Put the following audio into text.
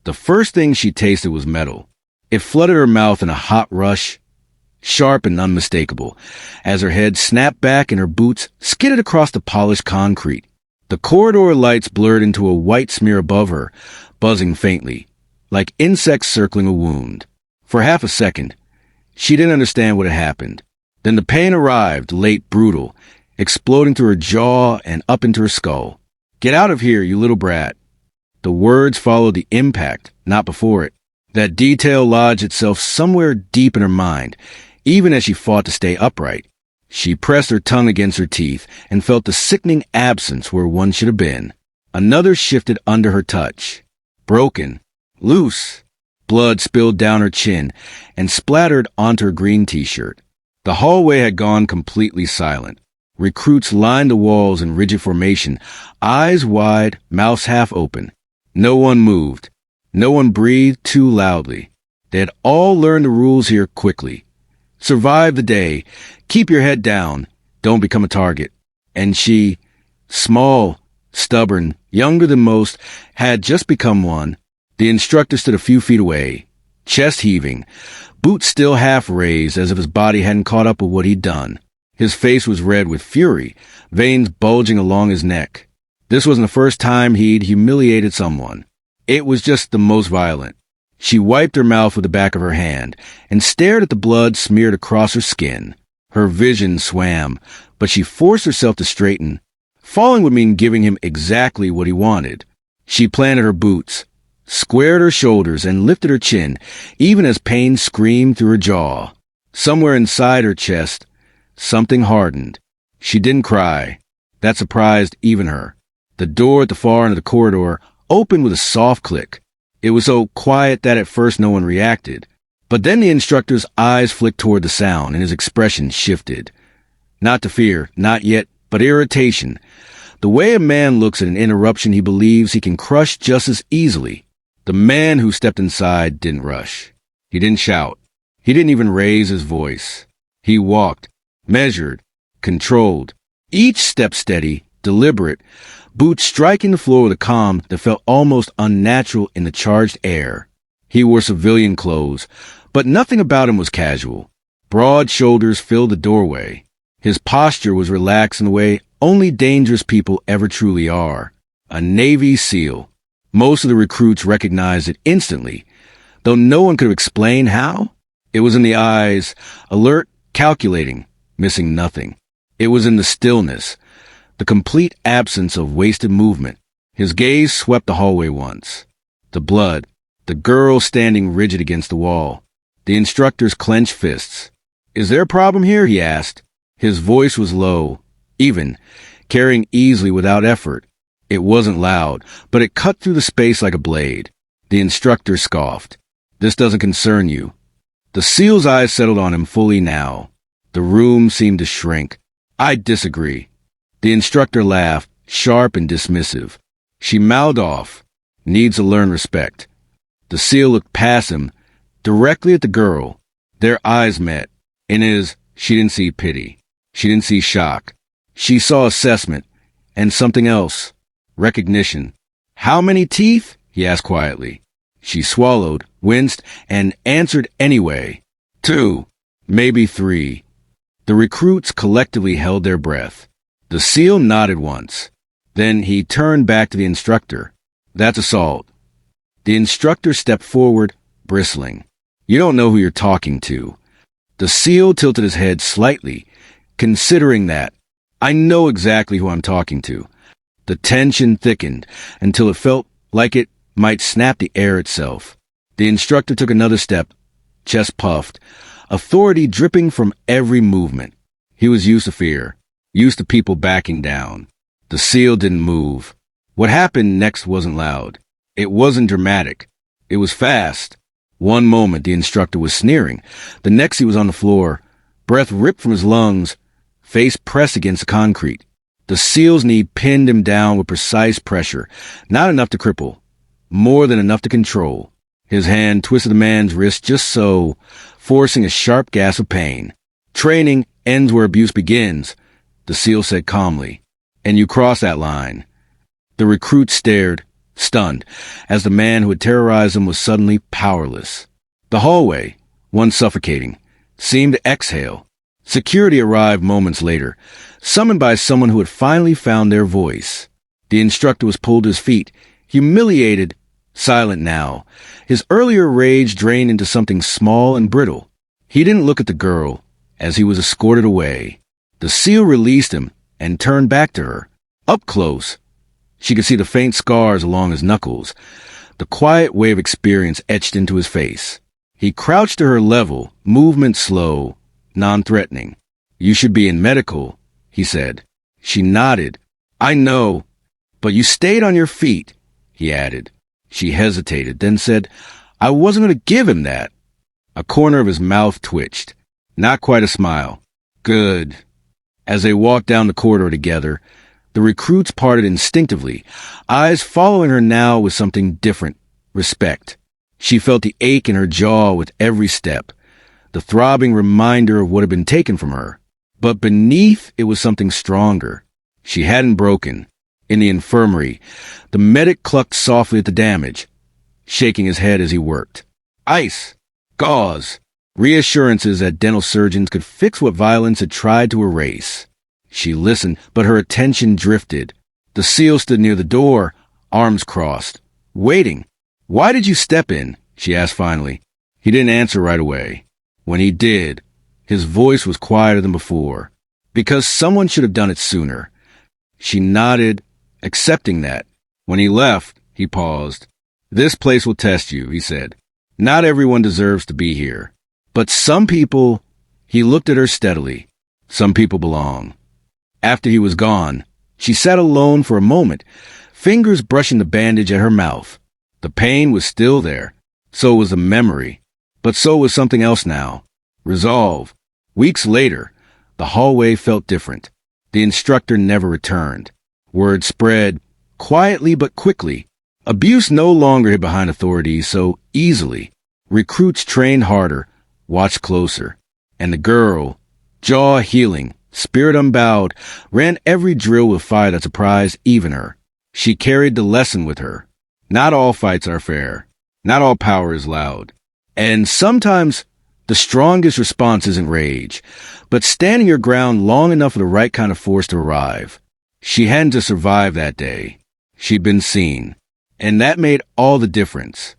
The first thing she tasted was metal. It flooded her mouth in a hot rush, sharp and unmistakable, as her head snapped back and her boots skidded across the polished concrete. The corridor lights blurred into a white smear above her, buzzing faintly, like insects circling a wound. For half a second, she didn't understand what had happened. Then the pain arrived, late, brutal, exploding through her jaw and up into her skull. "Get out of here, you little brat." The words followed the impact, not before it. That detail lodged itself somewhere deep in her mind, even as she fought to stay upright. She pressed her tongue against her teeth and felt the sickening absence where one should have been. Another shifted under her touch. Broken. Loose. Blood spilled down her chin and splattered onto her green t-shirt. The hallway had gone completely silent. Recruits lined the walls in rigid formation, eyes wide, mouths half open. No one moved. No one breathed too loudly. They had all learned the rules here quickly. Survive the day. Keep your head down. Don't become a target. And she, small, stubborn, younger than most, had just become one. The instructor stood a few feet away, chest heaving, boots still half raised as if his body hadn't caught up with what he'd done. His face was red with fury, veins bulging along his neck. This wasn't the first time he'd humiliated someone. It was just the most violent. She wiped her mouth with the back of her hand and stared at the blood smeared across her skin. Her vision swam, but she forced herself to straighten. Falling would mean giving him exactly what he wanted. She planted her boots, squared her shoulders, and lifted her chin, even as pain screamed through her jaw. Somewhere inside her chest, something hardened. She didn't cry. That surprised even her. The door at the far end of the corridor opened with a soft click. It was so quiet that at first no one reacted. But then the instructor's eyes flicked toward the sound, and his expression shifted. Not to fear, not yet, but irritation. The way a man looks at an interruption he believes he can crush just as easily. The man who stepped inside didn't rush. He didn't shout. He didn't even raise his voice. He walked, measured, controlled, each step steady, deliberate, boots striking the floor with a calm that felt almost unnatural in the charged air. He wore civilian clothes, but nothing about him was casual. Broad shoulders filled the doorway. His posture was relaxed in the way only dangerous people ever truly are. A Navy SEAL. Most of the recruits recognized it instantly, though no one could explain how. It was in the eyes, alert, calculating, missing nothing. It was in the stillness, the complete absence of wasted movement. His gaze swept the hallway once. The blood, the girl standing rigid against the wall, the instructor's clenched fists. "Is there a problem here?" he asked. His voice was low, even, carrying easily without effort. It wasn't loud, but it cut through the space like a blade. The instructor scoffed. "This doesn't concern you." The SEAL's eyes settled on him fully now. The room seemed to shrink. "I disagree." The instructor laughed, sharp and dismissive. She mouthed off, "Needs to learn respect." The SEAL looked past him, directly at the girl. Their eyes met. In his, she didn't see pity. She didn't see shock. She saw assessment, and something else. Recognition. "How many teeth?" he asked quietly. She swallowed, winced, and answered anyway. "2, maybe 3. The recruits collectively held their breath. The SEAL nodded once. Then he turned back to the instructor. "That's assault." The instructor stepped forward, bristling. "You don't know who you're talking to." The SEAL tilted his head slightly, considering that. "I know exactly who I'm talking to." The tension thickened until it felt like it might snap the air itself. The instructor took another step, chest puffed, authority dripping from every movement. He was used to fear, used to people backing down. The SEAL didn't move. What happened next wasn't loud. It wasn't dramatic. It was fast. One moment the instructor was sneering. The next he was on the floor, breath ripped from his lungs, face pressed against the concrete. The SEAL's knee pinned him down with precise pressure, not enough to cripple, more than enough to control. His hand twisted the man's wrist just so, forcing a sharp gasp of pain. "Training ends where abuse begins," the SEAL said calmly. "And you cross that line." The recruit stared, stunned, as the man who had terrorized him was suddenly powerless. The hallway, once suffocating, seemed to exhale. Security arrived moments later, summoned by someone who had finally found their voice. The instructor was pulled to his feet, humiliated, silent now. His earlier rage drained into something small and brittle. He didn't look at the girl as he was escorted away. The SEAL released him and turned back to her. Up close, she could see the faint scars along his knuckles, the quiet wave of experience etched into his face. He crouched to her level, movement slow, non-threatening. "You should be in medical," he said. She nodded. "I know, but you stayed on your feet," he added. She hesitated, then said, "I wasn't going to give him that." A corner of his mouth twitched. Not quite a smile. "Good." As they walked down the corridor together, the recruits parted instinctively, eyes following her now with something different, respect. She felt the ache in her jaw with every step, the throbbing reminder of what had been taken from her. But beneath it was something stronger. She hadn't broken. In the infirmary, the medic clucked softly at the damage, shaking his head as he worked. Ice, gauze, reassurances that dental surgeons could fix what violence had tried to erase. She listened, but her attention drifted. The SEAL stood near the door, arms crossed, waiting. "Why did you step in?" she asked finally. He didn't answer right away. When he did, his voice was quieter than before. "Because someone should have done it sooner." She nodded, accepting that. When he left, he paused. "This place will test you," he said. "Not everyone deserves to be here. But some people," he looked at her steadily, "some people belong." After he was gone, she sat alone for a moment, fingers brushing the bandage at her mouth. The pain was still there. So was the memory. But so was something else now. Resolve. Weeks later, the hallway felt different. The instructor never returned. Word spread, quietly but quickly. Abuse no longer hid behind authorities so easily. Recruits trained harder, watched closer. And the girl, jaw healing, spirit unbowed, ran every drill with fire that surprised even her. She carried the lesson with her. Not all fights are fair. Not all power is loud. And sometimes the strongest response isn't rage, but standing your ground long enough for the right kind of force to arrive. She hadn't just survived that day. She'd been seen. And that made all the difference.